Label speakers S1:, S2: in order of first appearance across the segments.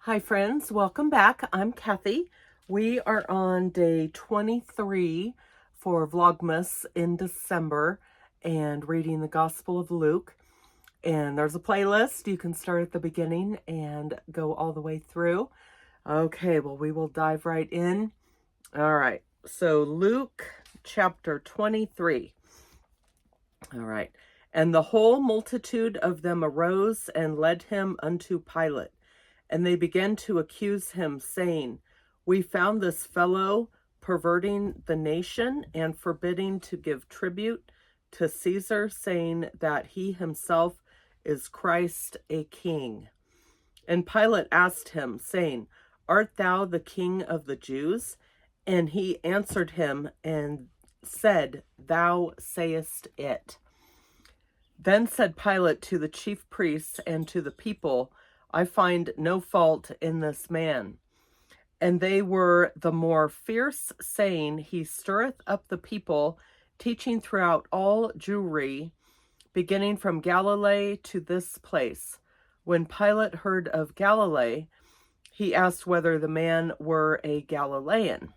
S1: Hi friends, welcome back. I'm Kathy. We are on day 23 for Vlogmas in December and reading the Gospel of Luke. And there's a playlist. You can start at the beginning and go all the way through. Okay, well, we will dive right in. All right, so Luke chapter 23. All right, and the whole multitude of them arose and led him unto Pilate. And they began to accuse him, saying, We found this fellow perverting the nation and forbidding to give tribute to Caesar, saying that he himself is Christ a king. And Pilate asked him, saying, Art thou the king of the Jews? And he answered him and said, Thou sayest it. Then said Pilate to the chief priests and to the people, I find no fault in this man. And they were the more fierce, saying, He stirreth up the people, teaching throughout all Jewry, beginning from Galilee to this place. When Pilate heard of Galilee, he asked whether the man were a Galilean.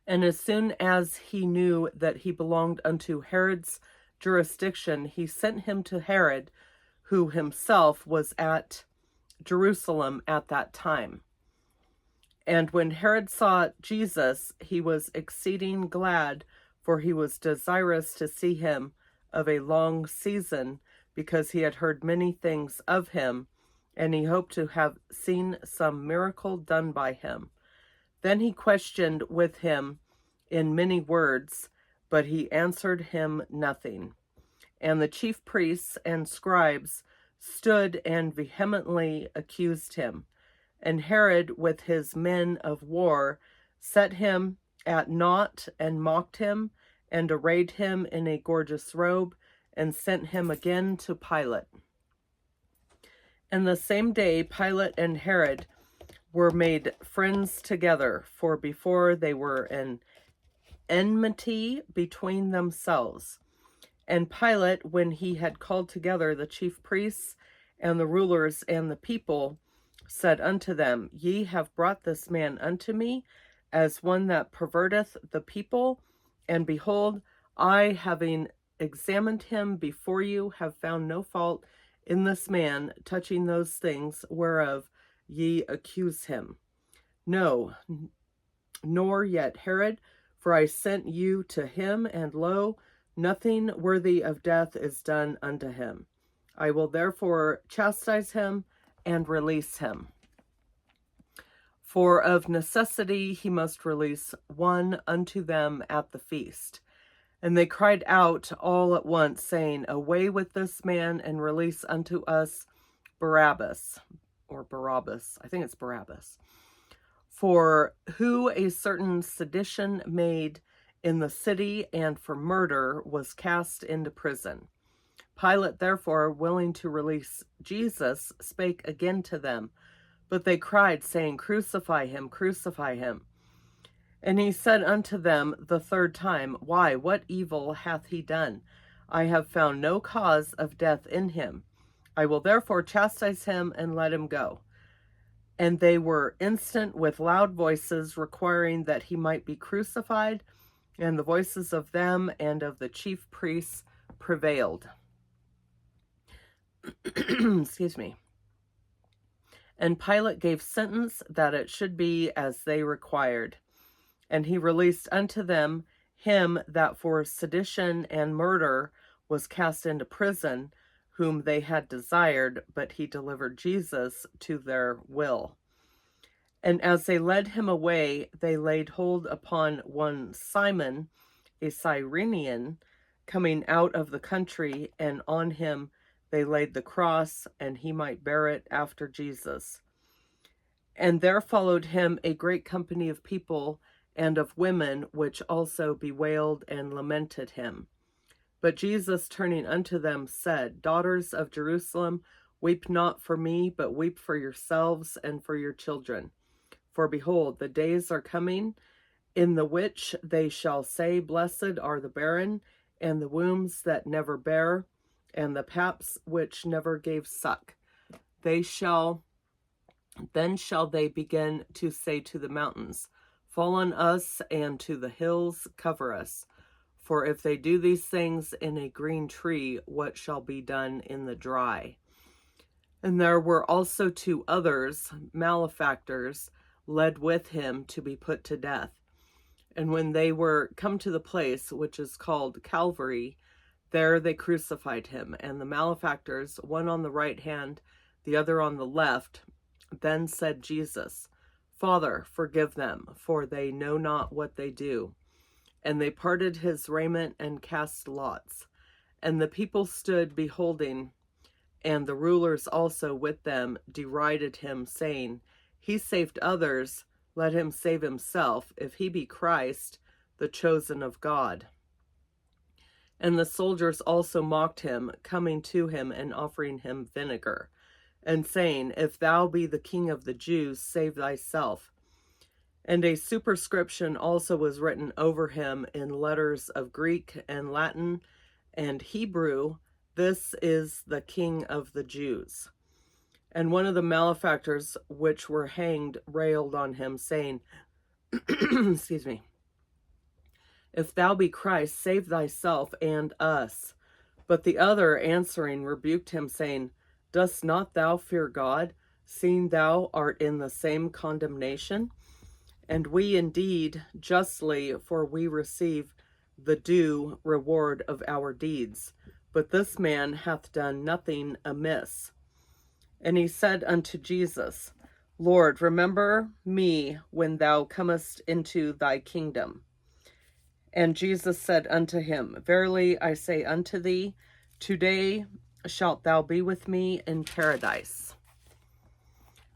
S1: And as soon as he knew that he belonged unto Herod's jurisdiction, he sent him to Herod, who himself was at Jerusalem at that time. And when Herod saw Jesus, he was exceeding glad, for he was desirous to see him of a long season, because he had heard many things of him, and he hoped to have seen some miracle done by him. Then he questioned with him in many words, but he answered him nothing. And the chief priests and scribes stood and vehemently accused him. And Herod, with his men of war, set him at naught and mocked him, and arrayed him in a gorgeous robe, and sent him again to Pilate. And the same day Pilate and Herod were made friends together, for before they were in enmity between themselves. And Pilate, when he had called together the chief priests and the rulers and the people, said unto them, Ye have brought this man unto me as one that perverteth the people, and behold, I, having examined him before you, have found no fault in this man touching those things whereof ye accuse him. No, nor yet Herod, for I sent you to him, and lo, nothing worthy of death is done unto him. I will therefore chastise him and release him. For of necessity he must release one unto them at the feast. And they cried out all at once, saying, Away with this man, and release unto us Barabbas, or Barabbas, I think it's Barabbas. For who a certain sedition made in the city, and for murder was cast into prison. Pilate, therefore, willing to release Jesus, spake again to them. But they cried, saying, Crucify him, crucify him. And he said unto them the third time, Why, what evil hath he done? I have found no cause of death in him. I will therefore chastise him and let him go. And they were instant with loud voices, requiring that he might be crucified, and the voices of them and of the chief priests prevailed. Excuse me. And Pilate gave sentence that it should be as they required. And he released unto them him that for sedition and murder was cast into prison, whom they had desired, but he delivered Jesus to their will. And as they led him away, they laid hold upon one Simon, a Cyrenian, coming out of the country, and on him they laid the cross, and he might bear it after Jesus. And there followed him a great company of people and of women, which also bewailed and lamented him. But Jesus, turning unto them, said, Daughters of Jerusalem, weep not for me, but weep for yourselves and for your children. For behold, the days are coming, in the which they shall say, Blessed are the barren, and the wombs that never bare, and the paps which never gave suck. They shall Then shall they begin to say to the mountains, fall on us, and to the hills, cover us. For if they do these things in a green tree, what shall be done in the dry? And there were also 2 others, malefactors, led with him to be put to death. And when they were come to the place which is called Calvary, there they crucified him, and the malefactors, one on the right hand, the other on the left. Then said Jesus, Father, forgive them, for they know not what they do. And they parted his raiment and cast lots. And the people stood beholding, and the rulers also with them derided him, saying, He saved others, let him save himself, if he be Christ, the chosen of God. And the soldiers also mocked him, coming to him and offering him vinegar, and saying, If thou be the King of the Jews, save thyself. And a superscription also was written over him in letters of Greek and Latin and Hebrew, This is the King of the Jews. And one of the malefactors which were hanged railed on him, saying, excuse me, If thou be Christ, save thyself and us. But the other answering rebuked him, saying, Dost not thou fear God, seeing thou art in the same condemnation? And we indeed justly, for we receive the due reward of our deeds. But this man hath done nothing amiss. And he said unto Jesus, Lord, remember me when thou comest into thy kingdom. And Jesus said unto him, Verily I say unto thee, today shalt thou be with me in paradise.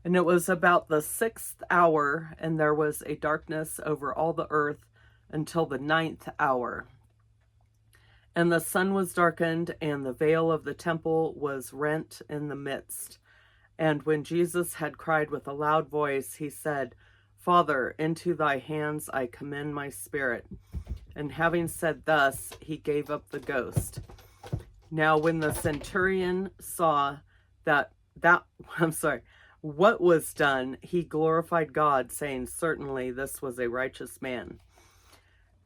S1: And it was about the 6th hour, and there was a darkness over all the earth until the 9th hour. And the sun was darkened, and the veil of the temple was rent in the midst. And when Jesus had cried with a loud voice, he said, Father, into thy hands I commend my spirit. And having said thus, he gave up the ghost. Now when the centurion saw what was done, he glorified God, saying, Certainly this was a righteous man.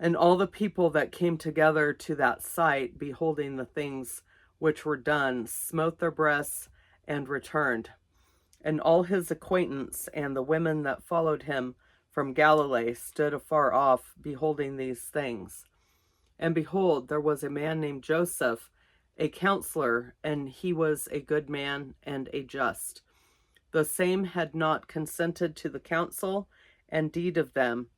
S1: And all the people that came together to that sight, beholding the things which were done, smote their breasts and returned. And all his acquaintance and the women that followed him from Galilee stood afar off, beholding these things. And behold, there was a man named Joseph, a counselor, and he was a good man and a just. The same had not consented to the counsel and deed of them.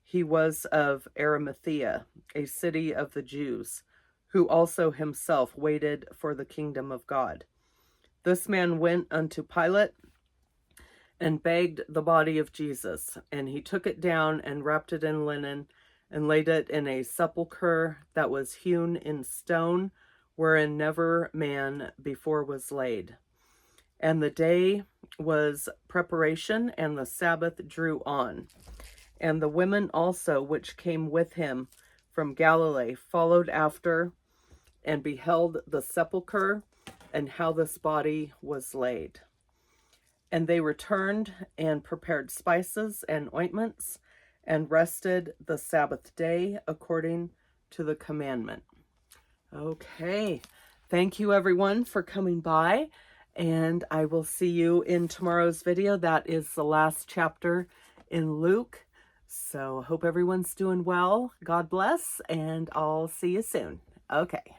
S1: He was of Arimathea, a city of the Jews, who also himself waited for the kingdom of God. This man went unto Pilate and begged the body of Jesus, and he took it down and wrapped it in linen and laid it in a sepulchre that was hewn in stone, wherein never man before was laid. And the day was preparation, and the Sabbath drew on. And the women also which came with him from Galilee followed after, and beheld the sepulchre, and how this body was laid. And they returned and prepared spices and ointments, and rested the Sabbath day according to the commandment. Okay, thank you everyone for coming by, and I will see you in tomorrow's video. That is the last chapter in Luke. So hope everyone's doing well. God bless, and I'll see you soon. Okay.